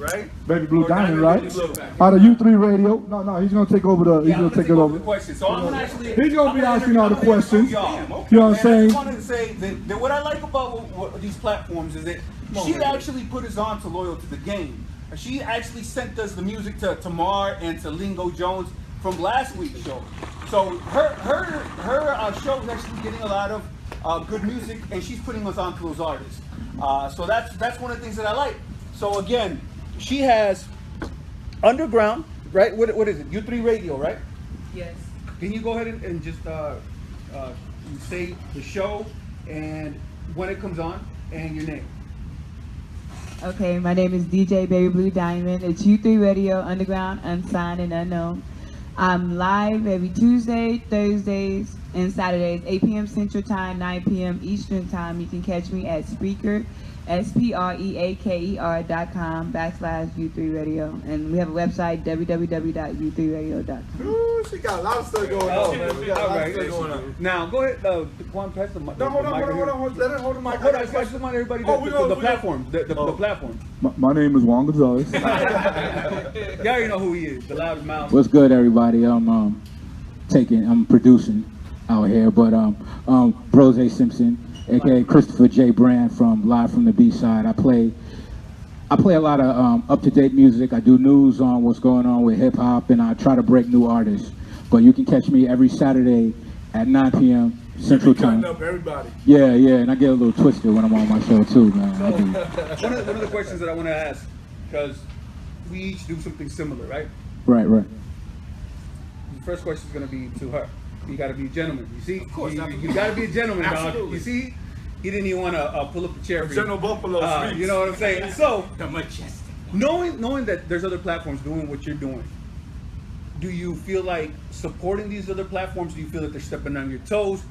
right? Baby Blue Diamond, right? Baby Blue. Out of U3 Radio. No, he's gonna take over the. He's gonna take it over. The questions. So I'm gonna actually. He's gonna be asking all the questions. You know what I'm I saying? just wanted to say that what I like about these platforms is that she actually put us on to Loyal to the Game. She actually sent us the music to Mar and to Lingo Jones from last week's show. So her show is actually getting a lot of good music, and she's putting us on to those artists. So that's one of the things that I like. So again, she has Underground, right? What is it? U3 Radio, right? Yes. Can you go ahead and just say the show and when it comes on and your name? Okay, my name is DJ BabyBlueDiamond. It's U3 Radio, Underground, Unsigned, and Unknown. I'm live every Tuesday, Thursdays, and Saturdays, 8 p.m. Central Time, 9 p.m. Eastern Time. You can catch me at Spreaker, SPREAKER.com/U3 Radio. And we have a website, www.u3radio.com. Ooh, she got a lot of stuff going on, man. We got a lot of stuff going on. Now, go ahead, Juan, pass the mic. No, hold on. Let her hold the mic. Hold on, just remind everybody the platform. The platform. My name is Juan Gonzlez. You already know who he is, the loud mouth. What's good, everybody? I'm producing out here, but Brose Simpson, aka Christopher J. Brand from Live from the B-Side. I play a lot of up-to-date music. I do news on what's going on with hip-hop, and I try to break new artists. But you can catch me every Saturday at 9 p.m. Central Time. Up everybody. Yeah, and I get a little twisted when I'm on my show too, man. So, one of the questions that I want to ask, because we each do something similar, right? Right. The first question is going to be to her. You got to be a gentleman. You see? Of course. You got to be a gentleman, dog. You see? He didn't even want to pull up a chair for you. General Buffalo Street. You know what I'm saying? So, The majestic. knowing that there's other platforms doing what you're doing, do you feel like supporting these other platforms? Do you feel that they're stepping on your toes?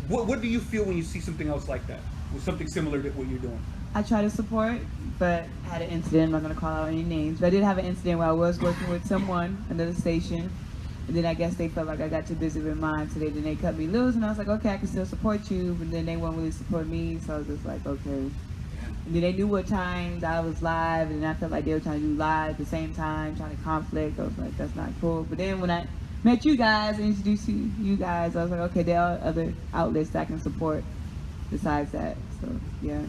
What do you feel when you see something else like that, with something similar to what you're doing? I try to support, but I had an incident. I'm not going to call out any names, but I did have an incident where I was working with someone, another station, and then I guess they felt like I got too busy with mine, so then they cut me loose, and I was like, okay, I can still support you, but then they won't really support me, so I was just like, okay. And then they knew what times I was live, and I felt like they were trying to do live at the same time, trying to conflict. I was like, that's not cool. But then when I met you guys and introduced you guys, I was like, okay, there are other outlets that I can support besides that. So yeah,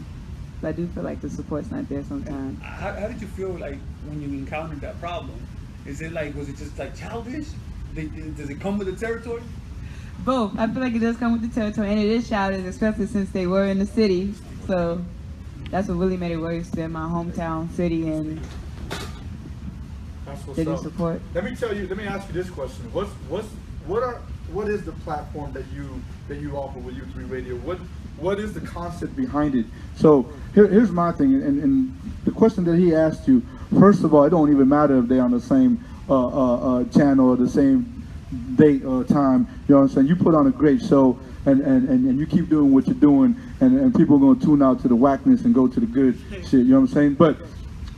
but I do feel like the support's not there sometimes. How did you feel like when you encountered that problem? Was it just like childish? Does it come with the territory? Both. I feel like it does come with the territory, and it is childish, especially since they were in the city. So that's what really made it worse than my hometown city, and they didn't support. Let me ask you this question. What is the platform that you offer with U3 Radio? What is the concept behind it? So here's my thing, and the question that he asked you, first of all, it don't even matter if they're on the same channel or the same date or time. You know what I'm saying? You put on a great show, and you keep doing what you're doing, and people are going to tune out to the whackness and go to the good shit. You know what I'm saying? But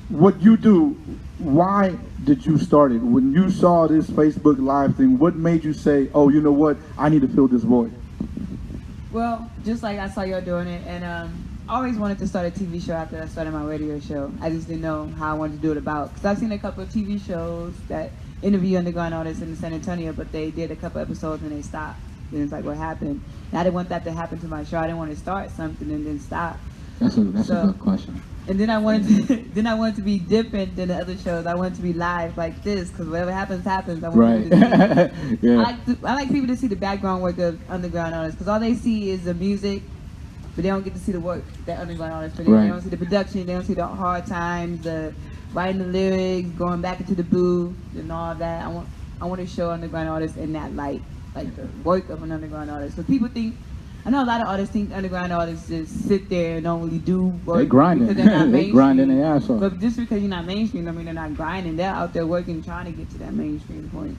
what you do, why did you start it? When you saw this Facebook Live thing, what made you say, oh, you know what, I need to fill this void? Well, just like I saw y'all doing it, and I always wanted to start a TV show after I started my radio show. I just didn't know how I wanted to do it about. Because I've seen a couple of TV shows that interview underground artists in San Antonio, but they did a couple episodes and they stopped. And it's like, what happened? And I didn't want that to happen to my show. I didn't want to start something and then stop. That's a good question. And then I wanted to be different than the other shows. I wanted to be live like this, because whatever happens, happens. I want people to see. Yeah. I like people to see the background work of underground artists, because all they see is the music, but they don't get to see the work that underground artists put in. They don't see the production, they don't see the hard times, the writing the lyrics, going back into the booth, and all that. I want to show underground artists in that light, like the work of an underground artist. So people think, I know a lot of artists think underground artists just sit there and don't really do work. They grinding. Because they're not They grinding their ass off. But just because you're not mainstream, I mean they're not grinding. They're out there working, trying to get to that mainstream point.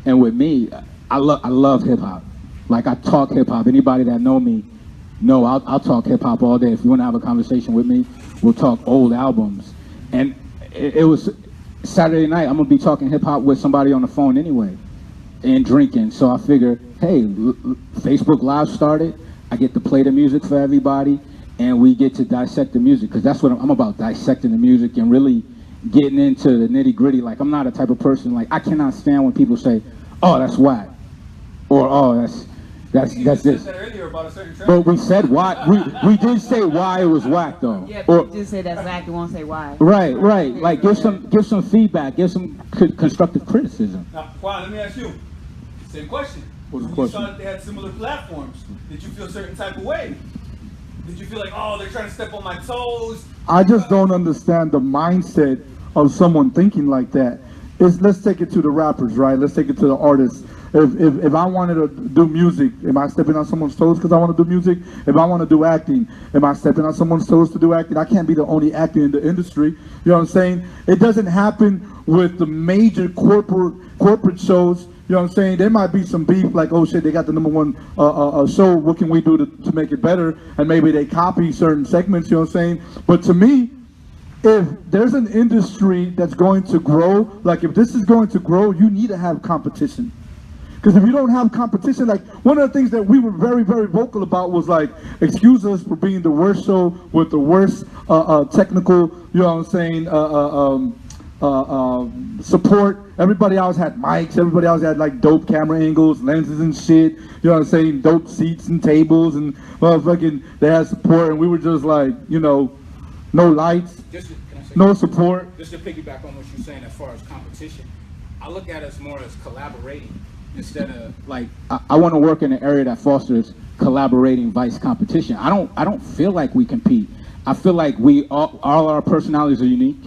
And with me, I love hip hop. Like, I talk hip hop. Anybody that know me, know I'll talk hip hop all day. If you want to have a conversation with me, we'll talk old albums. And it was Saturday night. I'm gonna be talking hip hop with somebody on the phone anyway, and drinking. So I figured, hey, Facebook Live started. I get to play the music for everybody, and we get to dissect the music, because that's what I'm about, dissecting the music and really getting into the nitty gritty. Like, I'm not a type of person, like, I cannot stand when people say, oh, that's whack, or oh, that's this. Said that earlier about a certain track. But we said why, we did say why it was whack though. Yeah, but you just say that's whack, you won't say why. Right, like give some feedback, give some constructive criticism. Now, Juan, let me ask you, same question. What's the When question? you saw that they had similar platforms, did you feel a certain type of way? Did you feel like, oh, they're trying to step on my toes? I just don't understand the mindset of someone thinking like that. Let's take it to the rappers, right? Let's take it to the artists. If I wanted to do music, am I stepping on someone's toes because I want to do music? If I want to do acting, am I stepping on someone's toes to do acting? I can't be the only actor in the industry. You know what I'm saying? It doesn't happen with the major corporate shows. You know what I'm saying? There might be some beef, like, oh shit, they got the #1 show. What can we do to make it better? And maybe they copy certain segments. You know what I'm saying? But to me, if there's an industry that's going to grow, like if this is going to grow, you need to have competition. Because if you don't have competition, like one of the things that we were very, very vocal about was like, excuse us for being the worst show with the worst technical, you know what I'm saying, support. Everybody else had mics, everybody else had like dope camera angles, lenses and shit, you know what I'm saying, dope seats and tables and motherfucking, they had support, and we were just like, you know, no lights, no support. Just to piggyback on what you're saying as far as competition, I look at us more as collaborating instead of like, I want to work in an area that fosters collaborating vice competition. I don't feel like we compete. I feel like we all our personalities are unique,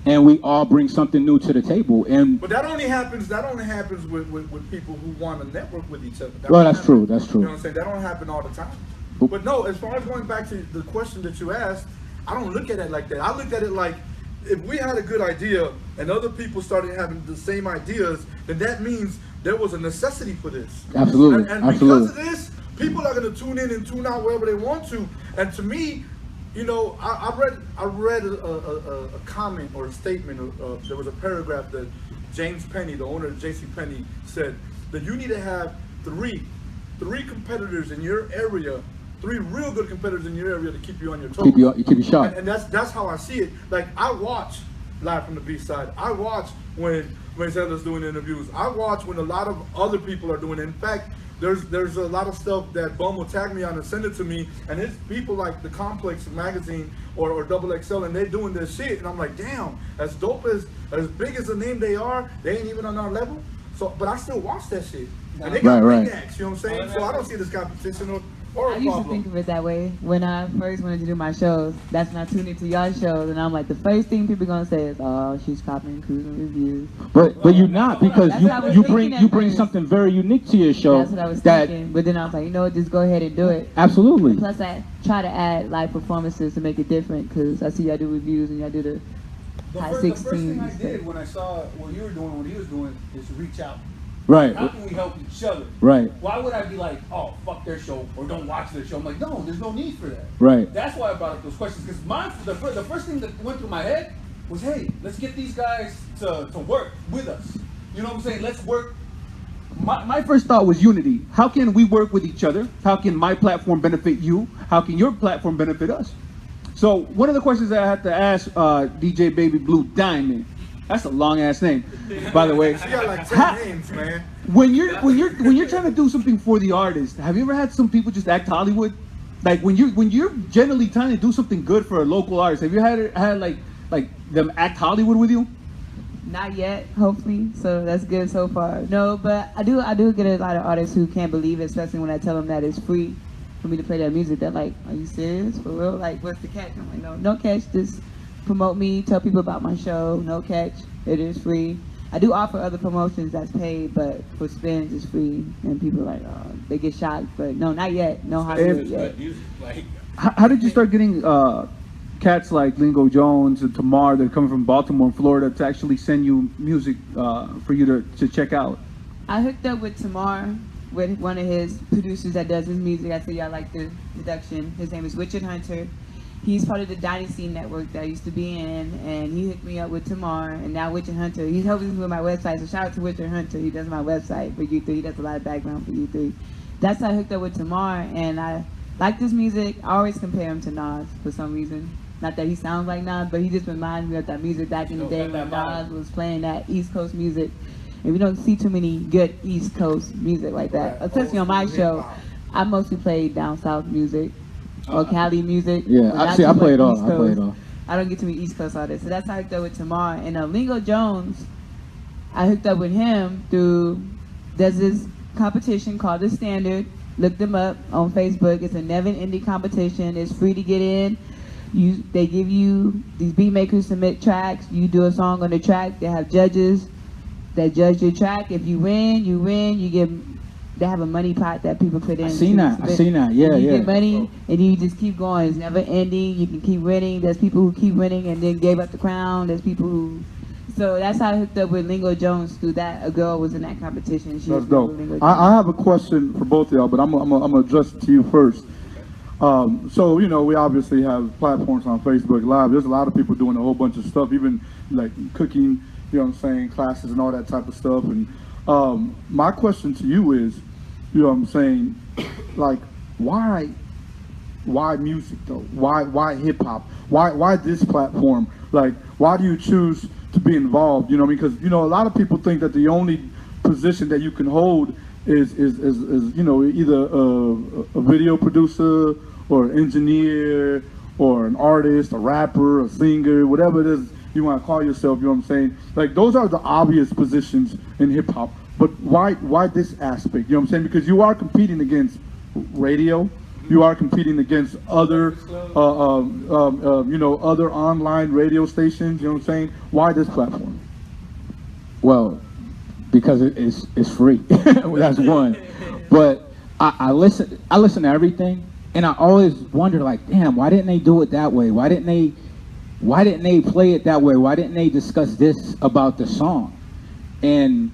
and we all bring something new to the table. And But that only happens with people who want to network with each other. well, that's true. That's You true. know what I'm saying? That don't happen all the time. But no, as far as going back to the question that you asked, I don't look at it like that. I look at it like, if we had a good idea and other people started having the same ideas, then that means there was a necessity for this. Absolutely. And Absolutely. because of this, people are going to tune in and tune out wherever they want to. And to me, you know, I read a comment or a statement. There was a paragraph that James Penny, the owner of J.C. Penney, said that you need to have three competitors in your area. 3 real good competitors in your area to keep you on your toes. Keep you sharp. And that's how I see it. Like, I watch Live from the B-Side. I watch when Gonzlez doing interviews. I watch when a lot of other people are doing it. In fact, there's a lot of stuff that Bum will tag me on and send it to me, and it's people like the Complex magazine or Double XL, and they're doing their shit, and I'm like, damn, as dope as big as the name they are, they ain't even on our level. So, but I still watch that shit, and they got big acts, you know what I'm saying? So I don't see this competition or I used to think of it that way when I first wanted to do my shows. That's when I tuned into y'all shows, and I'm like, the first thing people gonna say is, "Oh, she's copying Cruising Reviews." But you're not, because That's what I was you thinking at bring first. something very unique to your show. That's what I was thinking. But then I was like, you know what, just go ahead and do it. Absolutely. Plus, I try to add live performances to make it different, because I see y'all do reviews and y'all do the high The first thing I 16s. did when I saw what you were doing, what he was doing, is to reach out. Right. How can we help each other? Right. Why would I be like, oh, fuck their show or don't watch their show? I'm like, no, there's no need for that. Right. That's why I brought up those questions, because the first thing that went through my head was, hey, let's get these guys to work with us. You know what I'm saying? Let's work. My first thought was unity. How can we work with each other? How can my platform benefit you? How can your platform benefit us? So one of the questions that I had to ask DJ BabyBlueDiamond, that's a long ass name, by the way. She got like 10 names, man. When you're trying to do something for the artist, have you ever had some people just act Hollywood? Like when you're generally trying to do something good for a local artist, have you had like them act Hollywood with you? Not yet, hopefully. So that's good so far. No, but I do get a lot of artists who can't believe it, especially when I tell them that it's free for me to play their music. They're like, "Are you serious? For real? Like, what's the catch?" I'm like, no catch. Just promote me, tell people about my show. No catch. It is free. I do offer other promotions that's paid, but for spins it's free, and people are like, oh, they get shocked. But no, not yet. No Hollywood yet. How did you start getting cats like Lingo Jones and Tamar that are coming from Baltimore and Florida to actually send you music for you to check out? I hooked up with Tamar, with one of his producers that does his music. I said, y'all like the production. His name is Richard Hunter. He's part of the Dynasty Network that I used to be in, and he hooked me up with Tamar, and now Richard Hunter. He's helping me with my website, so shout out to Richard Hunter. He does my website for U3. He does a lot of background for U3. That's how I hooked up with Tamar, and I like this music. I always compare him to Nas for some reason. Not that he sounds like Nas, but he just reminds me of that music back in the day when Nas was playing that East Coast music. And we don't see too many good East Coast music like that. Especially on my show, I mostly play down south music or Cali music. Yeah, I play it all. I play it all. I don't get to meet East Coast artists. So that's how I hooked up with Tamar. And Lingo Jones, I hooked up with him through, there's this competition called The Standard. Look them up on Facebook. It's a never-ending competition. It's free to get in. They give you, these beat makers submit tracks. You do a song on the track. They have judges that judge your track. If you win, you get, they have a money pot that people put in. I seen that. Yeah, you get money, and you just keep going. It's never ending. You can keep winning. There's people who keep winning and then gave up the crown. There's people who, so that's how I hooked up with Lingo Jones through that. A girl was in that competition. She That's was dope. Lingo Jones. I have a question for both of y'all, but I'm gonna address it to you first. So, you know, we obviously have platforms on Facebook Live. There's a lot of people doing a whole bunch of stuff, even like cooking, you know what I'm saying, classes and all that type of stuff. And my question to you is, you know what I'm saying, like, why music though? Why hip hop? Why this platform? Like, why do you choose to be involved? You know, because, you know, a lot of people think that the only position that you can hold is you know, either a video producer or an engineer or an artist, a rapper, a singer, whatever it is you want to call yourself, you know what I'm saying? Like, those are the obvious positions in hip hop. But why this aspect? You know what I'm saying? Because you are competing against radio, you are competing against other, you know, other online radio stations. You know what I'm saying? Why this platform? Well, because it's free. That's one. But I listen to everything, and I always wonder, like, damn, why didn't they do it that way? Why didn't they play it that way? Why didn't they discuss this about the song? And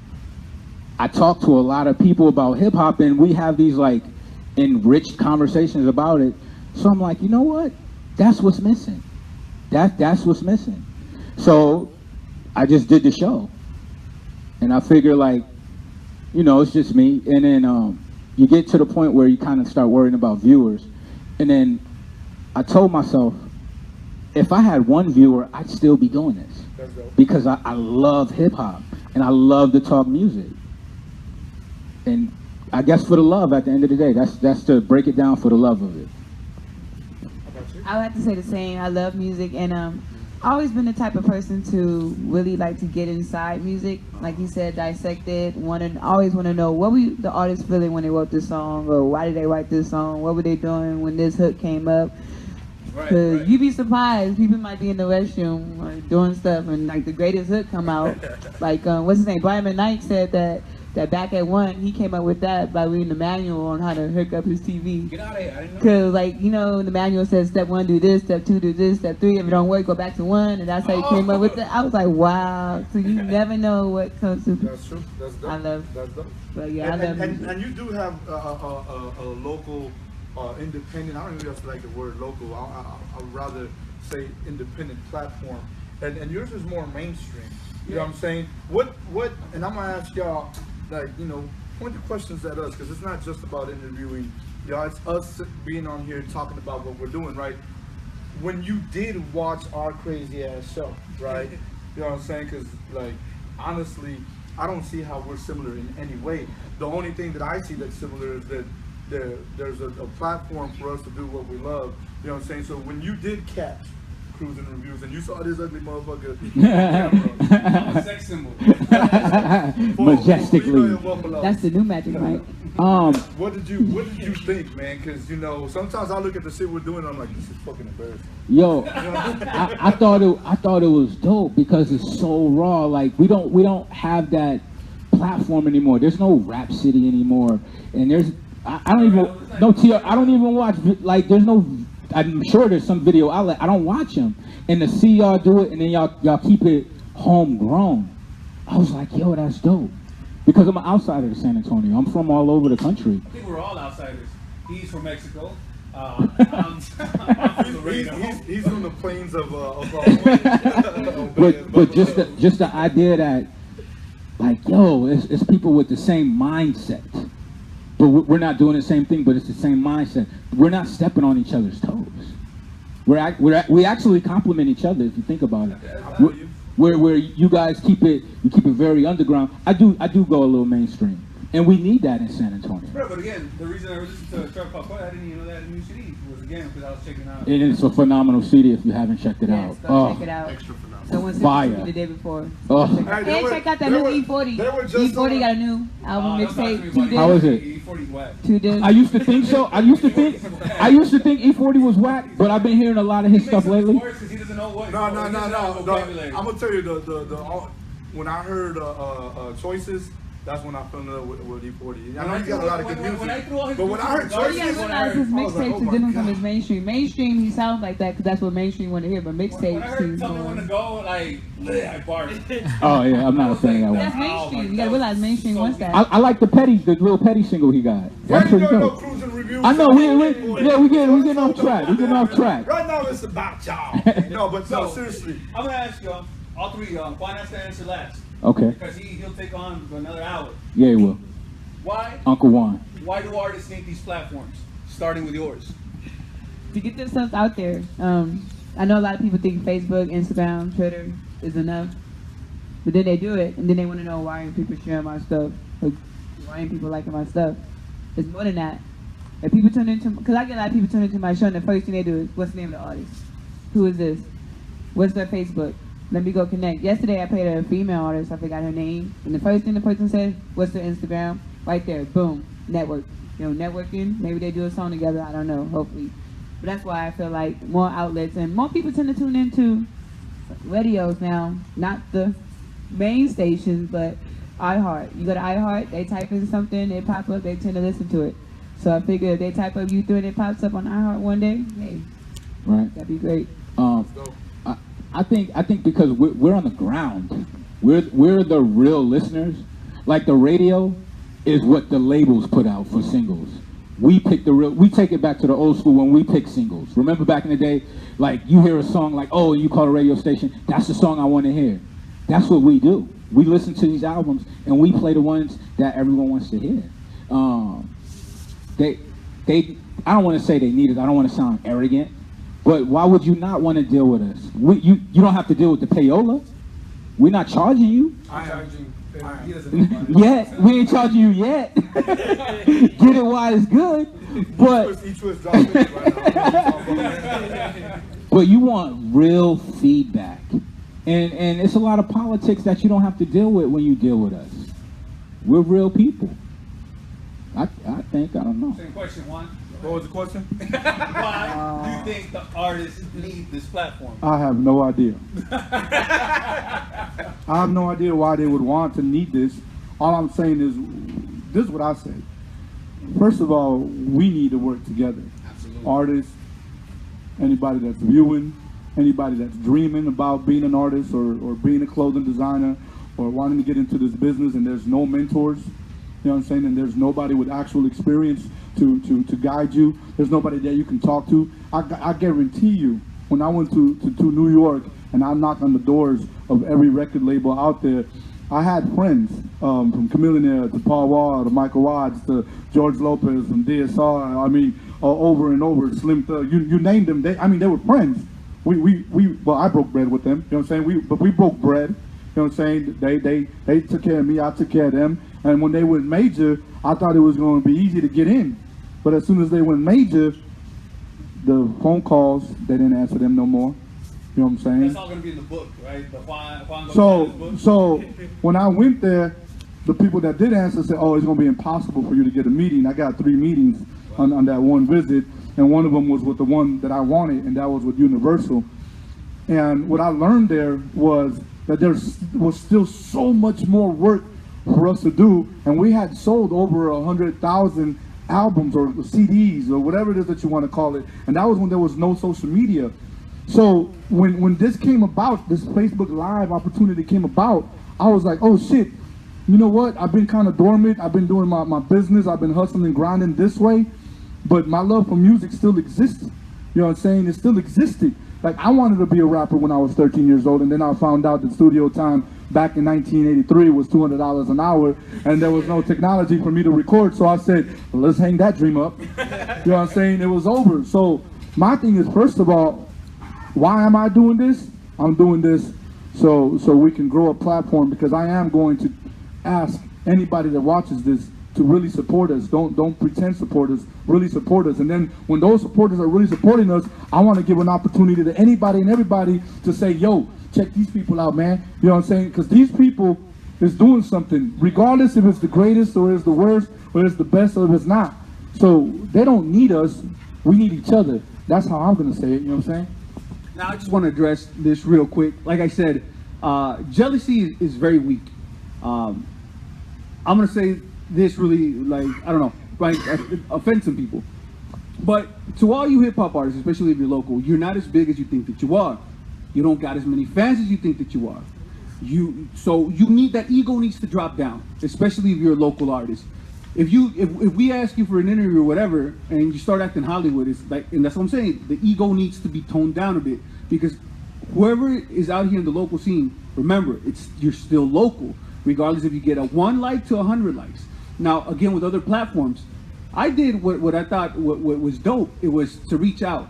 I talk to a lot of people about hip hop, and we have these like enriched conversations about it. So I'm like, you know what? That's what's missing. That's what's missing. So I just did the show, and I figure, like, you know, it's just me. And then you get to the point where you kind of start worrying about viewers. And then I told myself, if I had one viewer, I'd still be doing this, because I love hip hop and I love to talk music. And I guess for the love, at the end of the day, that's to break it down, for the love of it. I would have to say the same. I love music, and I've always been the type of person to really like to get inside music. Like you said, dissect it. Always want to know what were the artists feeling when they wrote this song, or why did they write this song? What were they doing when this hook came up? Because you'd be surprised. People might be in the restroom or doing stuff, and like the greatest hook come out. Like what's his name? Brian McKnight said that back at one, he came up with that by reading the manual on how to hook up his TV. Get out of here, I didn't know. Because, like, you know, the manual says step 1, do this, step 2, do this, step 3, if it don't work, go back to 1, and that's how he came up with that. I was like, wow. So you never know what comes to. That's true. That's dope. I love. That's dope. But yeah, I love music. And you do have a local, independent, I don't even have to like the word local, I'd rather say independent platform. And yours is more mainstream. You know what I'm saying? What, and I'm going to ask y'all, like, you know, point the questions at us, because it's not just about interviewing y'all, it's us being on here talking about what we're doing, right? When you did watch our crazy ass show, right? You know what I'm saying? Because, like, honestly, I don't see how we're similar in any way. The only thing that I see that's similar is that there's a platform for us to do what we love. You know what I'm saying? So when you did catch Cruising Reviews and you saw this ugly motherfucker I'm a sex symbol. Majestically. That's the new magic, right? What did you think, man? Because, you know, sometimes I look at the shit we're doing, I'm like, this is fucking embarrassing. Yo, I thought it was dope because it's so raw. Like, we don't have that platform anymore. There's no Rap City anymore, and I don't even watch, like, there's no. I'm sure there's some video outlet. I don't watch them, and to see y'all do it, and then y'all keep it homegrown. I was like, yo, that's dope. Because I'm an outsider to San Antonio. I'm from all over the country. I think we're all outsiders. He's from Mexico. I'm from Laredo. He's from the plains of but just the idea that, like, yo, it's people with the same mindset. but we're not doing the same thing. But it's the same mindset. We're not stepping on each other's toes. We actually complement each other if you think about it. Where you guys keep it very underground. I do go a little mainstream, and we need that in San Antonio. Bro, but again, the reason I listened to Trap Pop, I didn't even know that new CD was again because I was checking out. And it's a phenomenal CD if you haven't checked it out. Go check it out. Extra phenomenal. Someone sent Fire. it to me the day before. Oh. And check out that new E40. E40 got a new album mixtape. 2 discs. How is it? E40's whack. 2 discs. I used to think so. I used to think E40 was whack, but I've been hearing a lot of his stuff lately. Worse 'cause he doesn't know what. No. Vocabulary. I'm gonna tell you when I heard Choices, that's when I fell in love with E40. I know you got a lot of good music, but when I heard You gotta Choices, realize his I was like, mixtapes oh are my different from God. his mainstream. Mainstream, he sounds like that because that's what mainstream want to hear, but When I mixtapes, heard he's Tell Me When to Go, like, I barked. Oh yeah, I'm not a fan of that That's one. mainstream. You gotta realize mainstream wants that. I like the little Petty single he got. That's Ready pretty to go dope. cruising review. I know we getting off track. We getting off track. Right now it's about y'all. No, but no, seriously. I'm gonna ask y'all, all three of y'all. Juan has to answer last Okay. because he'll take on for another hour. Yeah, he will. Why? Uncle Juan. Why do artists need these platforms? Starting with yours. To get themselves out there. I know a lot of people think Facebook, Instagram, Twitter is enough, but then they do it, and then they want to know why aren't people sharing my stuff? Like, why aren't people liking my stuff? It's more than that. If people tune into, because I get a lot of people tune into my show, and the first thing they do is, what's the name of the artist? Who is this? What's their Facebook? Let me go connect. Yesterday I played a female artist, I forgot her name, and the first thing the person said, what's their Instagram? Right there, boom, network. You know, networking, maybe they do a song together, I don't know, hopefully. But that's why I feel like more outlets and more people tend to tune into radios now, not the main stations, but iHeart. You go to iHeart, they type in something, they pop up, they tend to listen to it. So I figure if they type up U3 and it pops up on iHeart one day, hey, Right. that'd be great. I think because we're on the ground, we're the real listeners. Like the radio is what the labels put out for singles. We take it back to the old school when we pick singles. Remember back in the day, like you hear a song like, oh, you call a radio station, that's the song I want to hear. That's what we do. We listen to these albums and we play the ones that everyone wants to hear. I don't want to say they need us. I don't want to sound arrogant, but why would you not want to deal with us? You don't have to deal with the payola. We're not charging you. I'm charging. He doesn't know about it. Yet. We ain't charging you yet. Get it while it's good. But Each was dropping right now. but you want real feedback. And it's a lot of politics that you don't have to deal with when you deal with us. We're real people. I don't know. Same question, Juan. What was the question? Why do you think the artists need this platform? I have no idea. I have no idea why they would want to need this. All I'm saying is, this is what I say. First of all, we need to work together. Absolutely. Artists, anybody that's viewing, anybody that's dreaming about being an artist or being a clothing designer or wanting to get into this business and there's no mentors, you know what I'm saying, and there's nobody with actual experience to guide you. There's nobody that you can talk to. I guarantee you, when I went to New York and I knocked on the doors of every record label out there, I had friends from Chamillionaire to Paul Wall to Michael Watts to George Lopez from DSR. I mean, over and over, Slim Thug. You named them. They were friends. Well, I broke bread with them. You know what I'm saying? But we broke bread. You know what I'm saying? They took care of me. I took care of them. And when they went major, I thought it was going to be easy to get in. But as soon as they went major, the phone calls, they didn't answer them no more. You know what I'm saying? That's all going to be in the book, right? The Juan Gonzlez book. So when I went there, the people that did answer said, oh, it's going to be impossible for you to get a meeting. I got 3 meetings on that one visit, and one of them was with the one that I wanted, and that was with Universal. And what I learned there was that there was still so much more work for us to do, and we had sold over 100,000 albums or CDs or whatever it is that you want to call it, and that was when there was no social media. So when this came about, this Facebook Live opportunity came about, I was like, oh shit, you know what? I've been kind of dormant. I've been doing my business. I've been hustling and grinding this way, but my love for music still exists. You know what I'm saying? It still existed. Like, I wanted to be a rapper when I was 13 years old, and then I found out that studio time back in 1983 was $200 an hour, and there was no technology for me to record. So I said, well, let's hang that dream up. You know what I'm saying? It was over. So my thing is, first of all, why am I doing this? I'm doing this so we can grow a platform, because I am going to ask anybody that watches this to really support us. Don't pretend support us, really support us. And then when those supporters are really supporting us, I want to give an opportunity to anybody and everybody to say, yo, check these people out, man. You know what I'm saying? Because these people is doing something, regardless if it's the greatest or it's the worst or it's the best or if it's not. So they don't need us, we need each other. That's how I'm gonna say it, you know what I'm saying? Now I just want to address this real quick. Like I said, jealousy is very weak. I'm gonna say this really, like, I don't know, like, offend some people. But to all you hip hop artists, especially if you're local, you're not as big as you think that you are. You don't got as many fans as you think that you are. So you need, that ego needs to drop down, especially if you're a local artist. If we ask you for an interview or whatever, and you start acting Hollywood, it's like, and that's what I'm saying, the ego needs to be toned down a bit, because whoever is out here in the local scene, remember, you're still local, regardless if you get a 1 like to 100 likes. Now, again, with other platforms, I did what I thought what was dope. It was to reach out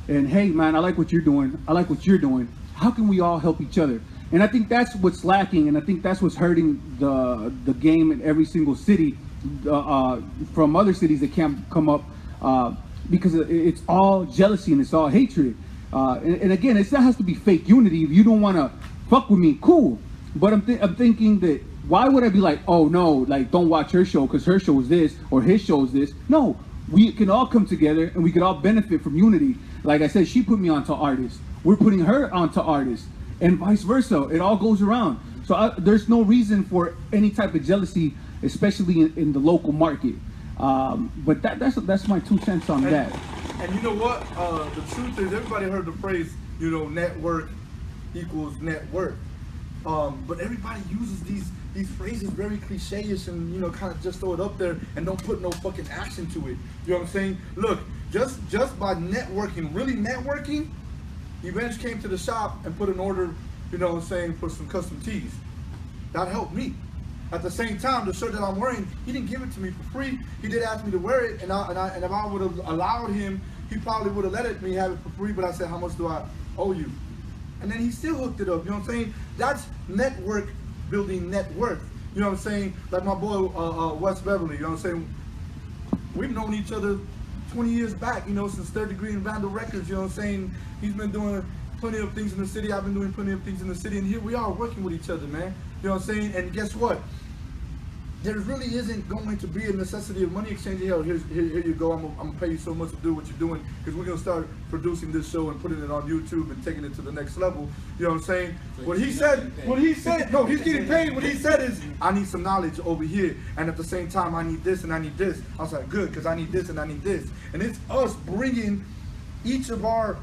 and, hey, man, I like what you're doing. I like what you're doing. How can we all help each other? And I think that's what's lacking, and I think that's what's hurting the game in every single city from other cities that can't come up because it's all jealousy and it's all hatred. And again, it still has to be fake unity. If you don't want to fuck with me, cool. But I'm thinking that, why would I be like, oh no, like, don't watch her show because her show is this or his show is this? No, we can all come together and we can all benefit from unity. Like I said, she put me onto artists. We're putting her onto artists, and vice versa. It all goes around. So there's no reason for any type of jealousy, especially in the local market. But that's my 2 cents on that. And you know what? The truth is, everybody heard the phrase, you know, network equals net worth. But everybody uses these phrases very cliche-ish and, you know, kind of just throw it up there and don't put no fucking action to it. You know what I'm saying? Look, just by networking, really networking, Events came to the shop and put an order, you know what I'm saying, for some custom tees. That helped me. At the same time, the shirt that I'm wearing, he didn't give it to me for free. He did ask me to wear it, and if I would have allowed him, he probably would have let me have it for free, but I said, how much do I owe you? And then he still hooked it up, you know what I'm saying? That's network building net worth. You know what I'm saying? Like my boy, West Beverly, you know what I'm saying? We've known each other 20 years back, you know, since Third Degree and Vandal Records, you know what I'm saying? He's been doing plenty of things in the city, I've been doing plenty of things in the city, and here we are working with each other, man. You know what I'm saying? And guess what? There really isn't going to be a necessity of money exchange. Here you go, I'm gonna pay you so much to do what you're doing, because we're gonna start producing this show and putting it on YouTube and taking it to the next level. You know what I'm saying? What he said, no, he's getting paid. What he said is, I need some knowledge over here, and at the same time, I need this and I need this. I was like, good, because I need this and I need this. And it's us bringing each of our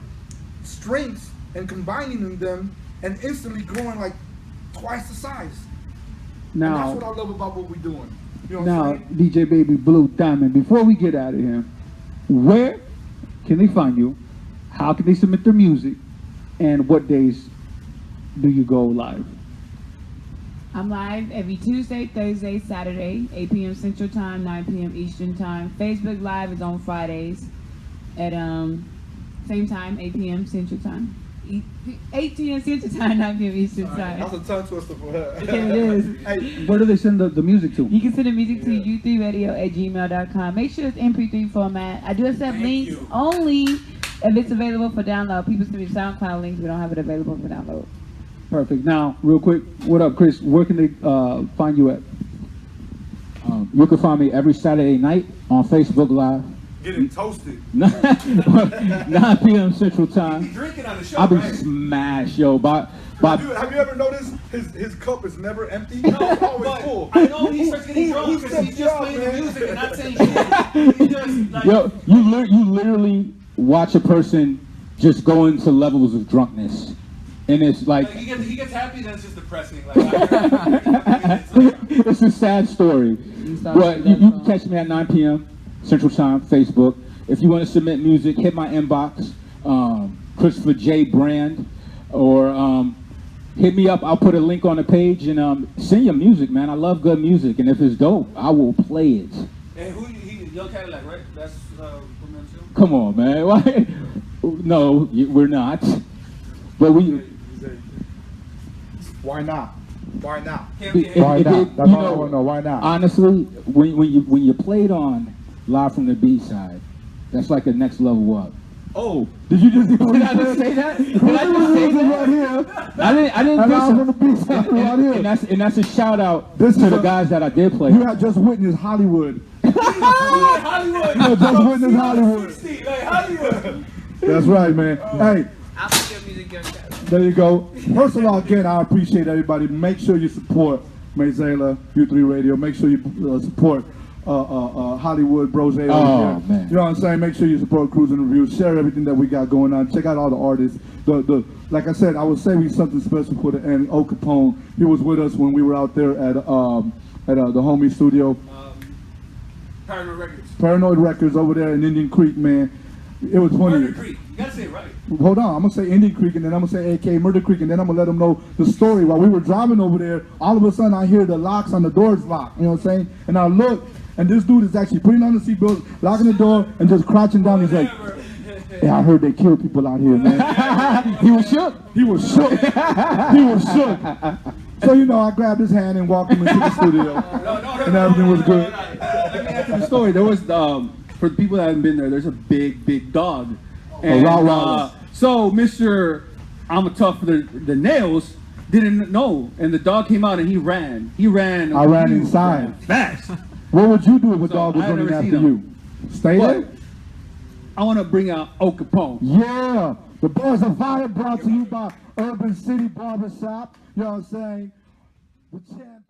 strengths and combining them and instantly growing like twice the size. Now, and that's what I love about what we're doing. You know now, what I'm saying? DJ Baby Blue Diamond, before we get out of here, where can they find you? How can they submit their music? And what days do you go live? I'm live every Tuesday, Thursday, Saturday, 8 p.m. Central Time, 9 p.m. Eastern Time. Facebook Live is on Fridays at same time, 8 p.m. Central Time. 8 p.m. Central Time, 9 p.m. Eastern Time. That's a tongue twister for her. Yeah, it is. Hey, Where do they send the music to? You can send the music to u3radio@gmail.com. Make sure it's MP3 format. I do accept links only if it's available for download. People send me SoundCloud links. We don't have it available for download. Perfect. Now, real quick, what up, Chris? Where can they find you at? You can find me every Saturday night on Facebook Live. getting toasted. 9 p.m. Central Time. Drinking on the show, I'll be right? smashed, yo. Have you ever noticed his cup is never empty? No, It's always but full. I know he starts getting drunk because he's just playing the music and not saying shit. He just, like, Yo, you literally watch a person just go into levels of drunkenness, and it's like he gets happy, then it's just depressing. Like, it's a sad story. But you can catch me at 9 p.m. Central Time, Facebook. If you want to submit music, hit my inbox. Christopher J. Brand, or hit me up. I'll put a link on the page, and send your music, man. I love good music, and if it's dope, I will play it. And who he Young Cadillac, right? That's from them too? Come on, man. Why? No, we're not. But we. Why not? Why not? Why not? That's all I want to know. Why not? Honestly, when you played on Live from the B-side, that's like a next level up. Oh, Did you just did I just say that? Did I just say that right here? I didn't And I was diss on the B-side right here. and that's a shout out This to is the a- guys that I did play. You had just witnessed Hollywood. Hollywood. You had just witnessed Hollywood. 60, like Hollywood. That's right, man. Hey, I'll put your music Young Cadillac. there you go. First of all, again, I appreciate everybody. Make sure you support Mayzela, U3 Radio. Make sure you support Hollywood Brose over here. Man. You know what I'm saying? Make sure you support Cruising Reviews. Share everything that we got going on. Check out all the artists. Like I said, I was saving something special for the end. O Capone, he was with us when we were out there at the homie studio. Paranoid Records. Paranoid Records over there in Indian Creek, man. It was funny. Murder Creek. You gotta say it right. Hold on, I'm gonna say Indian Creek, and then I'm gonna say AK Murder Creek, and then I'm gonna let them know the story. While we were driving over there, all of a sudden I hear the locks on the doors lock. You know what I'm saying? And I look, and this dude is actually putting on the seatbelt, locking the door, and just crouching down. He's like, "Yeah, I heard they kill people out here, man." He was shook. He was shook. He was shook. So you know, I grabbed his hand and walked him into the studio, and everything was good. let me add to the story. There was for the people that haven't been there, there's a big dog. And, Rottweiler. so Mr. I'm a tough for the nails didn't know, and the dog came out and he ran. I ran inside. Fast. What would you do if a dog was I had running never after seen you? Stay But there? I want to bring out O Capone. Yeah. The Boys of Fire brought to you by Urban City Barbershop. You know what I'm saying? The champ.